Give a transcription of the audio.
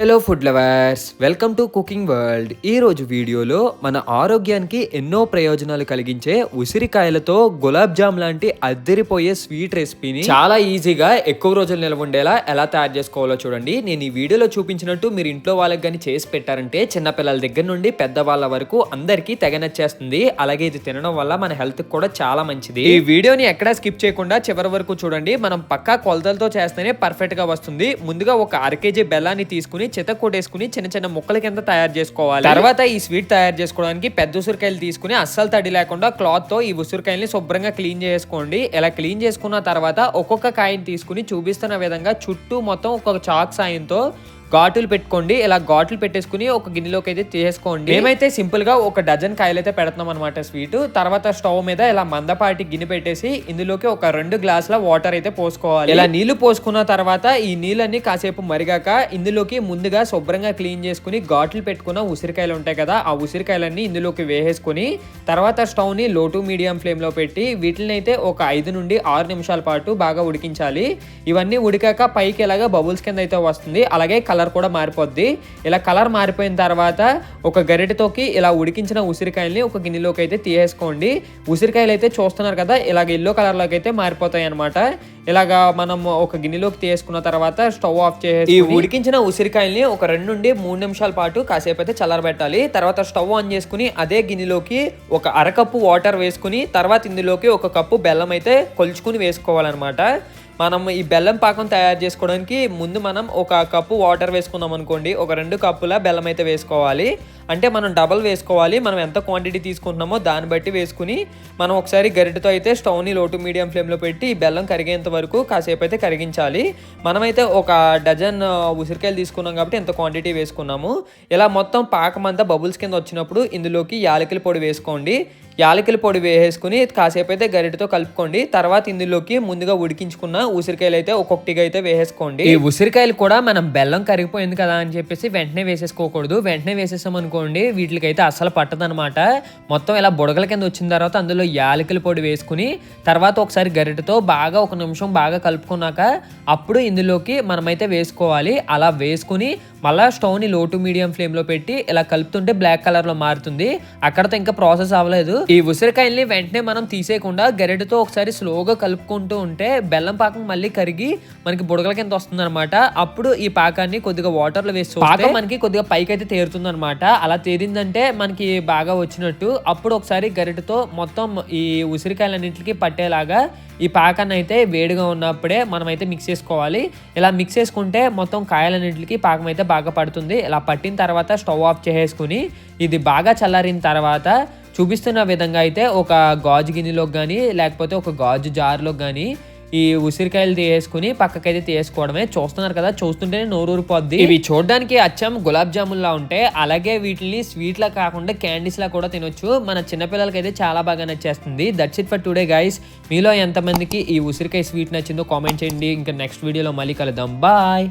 Hello food lovers, welcome to cooking world. ఈ రోజు వీడియోలో మన ఆరోగ్యానికి ఎన్నో ప్రయోజనాలు కలిగించే ఉసిరికాయలతో గులాబ్ జామ్ లాంటి అద్దరిపోయే స్వీట్ రెసిపీని చాలా ఈజీగా ఎక్కువ రోజులు నిల్వ ఉండేలా ఎలా తయారు చేసుకోవాలో చూడండి. నేను ఈ వీడియోలో చూపించినట్టు మీరు ఇంట్లో వాళ్ళకి కానీ చేసి పెట్టారంటే చిన్నపిల్లల దగ్గర నుండి పెద్దవాళ్ళ వరకు అందరికీ తెగ నచ్చేస్తుంది. అలాగే ఇది తినడం వల్ల మన హెల్త్ కూడా చాలా మంచిది. ఈ వీడియోని ఎక్కడా స్కిప్ చేయకుండా చివరి వరకు చూడండి. మనం పక్కా కొలతలతో చేస్తేనే పర్ఫెక్ట్ గా వస్తుంది. ముందుగా ఒక 1/2 కేజీ బెల్లాన్ని తీసుకుని చిత కొట్టేసుకుని చిన్న చిన్న ముక్కల కింద తయారు చేసుకోవాలి. తర్వాత ఈ స్వీట్ తయారు చేసుకోవడానికి పెద్ద ఉసిరికాయలు తీసుకుని అస్సలు తడి లేకుండా క్లాత్ తో ఈ ఉసిరికాయల్ని శుభ్రంగా క్లీన్ చేసుకోండి. ఇలా క్లీన్ చేసుకున్న తర్వాత ఒక్కొక్క కాయని తీసుకుని చూపిస్తున్న విధంగా చుట్టూ మొత్తం ఒక చాక్ సాయంతో ఘాటులు పెట్టుకోండి. ఇలా ఘాటులు పెట్టేసుకుని ఒక గిన్నెలోకి అయితే తీసుకోండి. మేమైతే సింపుల్ గా ఒక డజన్ కాయలు అయితే పెడుతున్నాం అనమాట స్వీట్. తర్వాత స్టవ్ మీద ఇలా మందపాటి గిన్నె పెట్టేసి ఇందులోకి ఒక 2 గ్లాసుల వాటర్ అయితే పోసుకోవాలి. ఇలా నీళ్లు పోసుకున్న తర్వాత ఈ నీళ్ళన్ని కాసేపు మరిగాక ఇందులోకి ముందుగా శుభ్రంగా క్లీన్ చేసుకుని ఘాటులు పెట్టుకున్న ఉసిరికాయలు ఉంటాయి కదా, ఆ ఉసిరికాయలన్నీ ఇందులోకి వేసేసుకుని తర్వాత స్టవ్ ని లో టు మీడియం ఫ్లేమ్ లో పెట్టి వీటిని అయితే ఒక 5 నుండి 6 నిమిషాల పాటు బాగా ఉడికించాలి. ఇవన్నీ ఉడికాక పైకి ఇలాగా బబుల్స్ కింద అయితే వస్తుంది. అలాగే కలర్ కూడా మారిపోద్ది. ఇలా కలర్ మారిపోయిన తర్వాత ఒక గరిటెతోకి ఇలా ఉడికించిన ఉసిరికాయల్ని ఒక గిన్నెలోకి అయితే తీసేసుకోండి. ఉసిరికాయలు అయితే చూస్తున్నారు కదా, ఇలాగ ఎల్లో కలర్ లోకి అయితే మారిపోతాయి అనమాట. ఇలాగా మనం ఒక గిన్నెలోకి తీసుకున్న తర్వాత స్టవ్ ఆఫ్ చేసి ఈ ఉడికించిన ఉసిరికాయల్ని ఒక 2 నుండి 3 నిమిషాల పాటు కాసేపు అయితే చల్లరబెట్టాలి. తర్వాత స్టవ్ ఆన్ చేసుకుని అదే గిన్నెలోకి ఒక 1/2 కప్పు వాటర్ వేసుకుని తర్వాత ఇందులోకి 1 కప్పు బెల్లం అయితే కొలుచుకుని వేసుకోవాలన్నమాట. మనం ఈ బెల్లం పాకం తయారు చేసుకోవడానికి ముందు మనం 1 కప్పు వాటర్ వేసుకున్నాం అనుకోండి, ఒక 2 కప్పుల బెల్లం అయితే వేసుకోవాలి. అంటే మనం డబల్ వేసుకోవాలి. మనం ఎంత క్వాంటిటీ తీసుకుంటున్నామో దాన్ని బట్టి వేసుకుని మనం ఒకసారి గరిటెతో అయితే స్టవ్ని లో టు మీడియం ఫ్లేమ్లో పెట్టి ఈ బెల్లం కరిగేంత వరకు కాసేపు అయితే కరిగించాలి. మనమైతే ఒక డజన్ ఉసిరికాయలు తీసుకున్నాం కాబట్టి ఎంత క్వాంటిటీ వేసుకున్నాము. ఇలా మొత్తం పాకం అంతా బబుల్స్ కింద వచ్చినప్పుడు ఇందులోకి యాలకుల పొడి వేసుకోండి. యాలకుల పొడి వేసుకుని కాసేపు అయితే గరిటెతో కలుపుకోండి. తర్వాత ఇందులోకి ముందుగా ఉడికించుకున్న ఉసిరికాయలు అయితే ఒక్కొక్కటిగా అయితే వేసేసుకోండి. ఈ ఉసిరికాయలు కూడా మనం బెల్లం కరిగిపోయింది కదా అని చెప్పేసి వెంటనే వేసేసుకోకూడదు. వెంటనే వేసేసాం అనుకోండి వీటికైతే అస్సలు పట్టదనమాట. మొత్తం ఇలా బుడగల కింద వచ్చిన తర్వాత అందులో యాలకుల పొడి వేసుకుని తర్వాత ఒకసారి గరిటెతో బాగా 1 నిమిషం బాగా కలుపుకున్నాక అప్పుడు ఇందులోకి మనమైతే వేసుకోవాలి. అలా వేసుకుని మళ్ళీ స్టవ్ని లో టు మీడియం ఫ్లేమ్లో పెట్టి ఇలా కలుపుతుంటే బ్లాక్ కలర్లో మారుతుంది. అక్కడతో ఇంకా ప్రాసెస్ అవ్వలేదు. ఈ ఉసిరికాయల్ని వెంటనే మనం తీసేయకుండా గరిటెతో ఒకసారి స్లోగా కలుపుకుంటూ ఉంటే బెల్లం పాకం మళ్ళీ కరిగి మనకి బుడగల కింద వస్తుంది అనమాట. అప్పుడు ఈ పాకాన్ని కొద్దిగా వాటర్లో వేసి పాకం మనకి కొద్దిగా పైకి అయితే తేరుతుంది అనమాట. అలా తేరిందంటే మనకి బాగా వచ్చినట్టు. అప్పుడు ఒకసారి గరిటెతో మొత్తం ఈ ఉసిరికాయలన్నింటికి పట్టేలాగా ఈ పాకాన్ని అయితే వేడిగా ఉన్నప్పుడే మనమైతే మిక్స్ చేసుకోవాలి. ఇలా మిక్స్ చేసుకుంటే మొత్తం కాయలన్నింటికి పాకం అయితే బాగా పడుతుంది. ఇలా పట్టిన తర్వాత స్టవ్ ఆఫ్ చేసేసుకుని ఇది బాగా చల్లారిన తర్వాత చూపిస్తున్న విధంగా అయితే ఒక గాజు గిన్నెలోకి కానీ లేకపోతే ఒక గాజు జార్లోకి కానీ ఈ ఉసిరికాయలు తీసేసుకుని పక్కకైతే తీసుకోవడమే. చూస్తున్నారు కదా, చూస్తుంటేనే నోరూరిపోద్ది. ఇవి చూడడానికి అచ్చం గులాబ్ జామున్ లా ఉంటాయి. అలాగే వీటిని స్వీట్ లా కాకుండా క్యాండీస్ లా కూడా తినొచ్చు. మన చిన్నపిల్లలకి అయితే చాలా బాగా నచ్చేస్తుంది. That's it for today guys. మీలో ఎంతమందికి ఈ ఉసిరికాయ స్వీట్ నచ్చిందో కామెంట్ చేయండి. ఇంకా నెక్స్ట్ వీడియోలో మళ్ళీ కలుద్దాం. బాయ్.